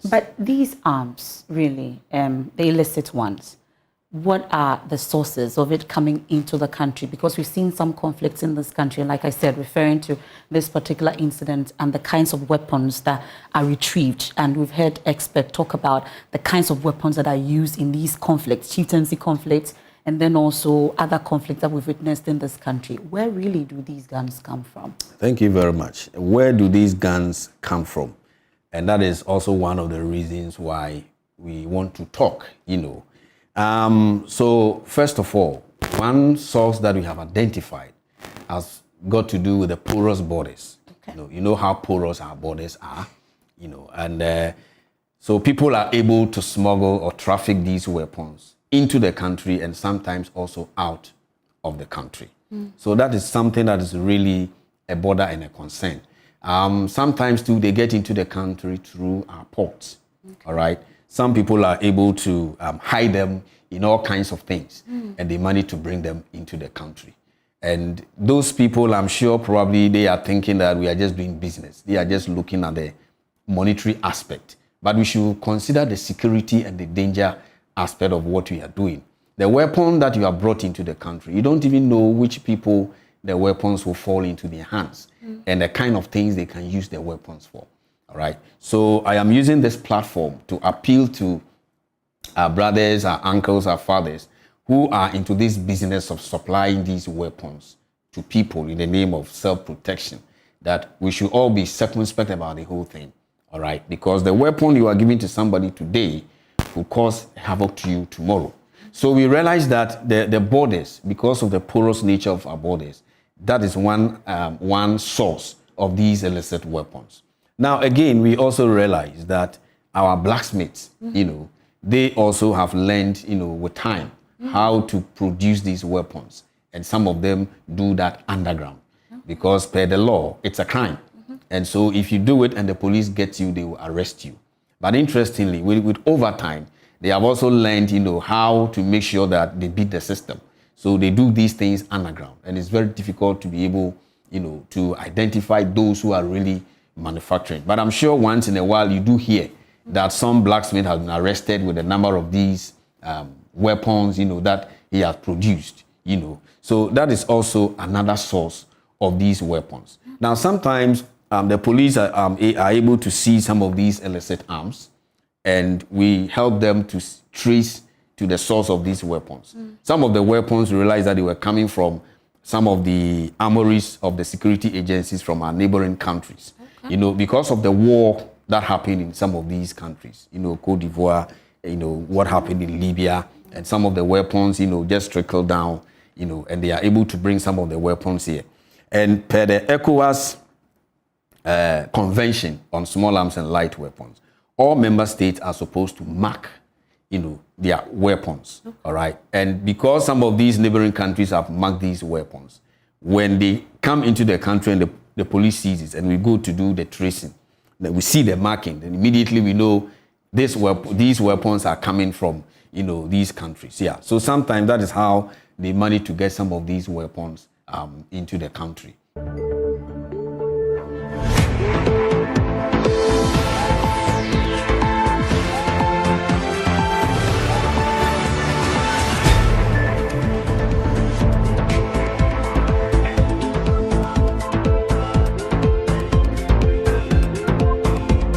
But these arms, really, the illicit ones, what are the sources of it coming into the country? Because we've seen some conflicts in this country, and like I said, referring to this particular incident and the kinds of weapons that are retrieved. And we've heard experts talk about the kinds of weapons that are used in these conflicts, chieftaincy conflicts, and then also other conflicts that we've witnessed in this country. Where really do these guns come from? Thank you very much. Where do these guns come from? And that is also one of the reasons why we want to talk, So first of all, one source that we have identified has got to do with the porous borders. Okay. You know how porous our borders are, and so people are able to smuggle or traffic these weapons into the country and sometimes also out of the country. So that is something that is really a border and a concern. Sometimes too, they get into the country through our ports, all right? Some people are able to hide them in all kinds of things, and they manage to bring them into the country. And those people, I'm sure probably they are thinking that we are just doing business. They are just looking at the monetary aspect. But we should consider the security and the danger aspect of what we are doing. The weapon that you have brought into the country, you don't even know which people the weapons will fall into their hands and the kind of things they can use their weapons for. All right. So I am using this platform to appeal to our brothers, our uncles, our fathers who are into this business of supplying these weapons to people in the name of self-protection, that we should all be circumspect about the whole thing. All right. Because the weapon you are giving to somebody today will cause havoc to you tomorrow. So we realize that the borders, because of the porous nature of our borders, that is one source of these illicit weapons. Now, again, we also realize that our blacksmiths, they also have learned, with time, how to produce these weapons. And some of them do that underground because per the law, it's a crime. And so if you do it and the police get you, they will arrest you. But interestingly, with overtime, they have also learned, how to make sure that they beat the system. So they do these things underground. And it's very difficult to be able, to identify those who are really manufacturing. But I'm sure once in a while you do hear that some blacksmith has been arrested with a number of these weapons, that he has produced, So that is also another source of these weapons. Now, sometimes the police are able to see some of these illicit arms, and we help them to trace to the source of these weapons. Some of the weapons, we realized that they were coming from some of the armories of the security agencies from our neighboring countries. Okay. Because of the war that happened in some of these countries, Cote d'Ivoire, what happened in Libya, and some of the weapons, just trickle down, and they are able to bring some of the weapons here. And per the ECOWAS Convention on Small Arms and Light Weapons, all member states are supposed to mark, their weapons, all right? And because some of these neighboring countries have marked these weapons, when they come into the country and the police sees it and we go to do the tracing, then we see the marking, then immediately we know these weapons are coming from, these countries. Yeah, so sometimes that is how they manage to get some of these weapons into the country.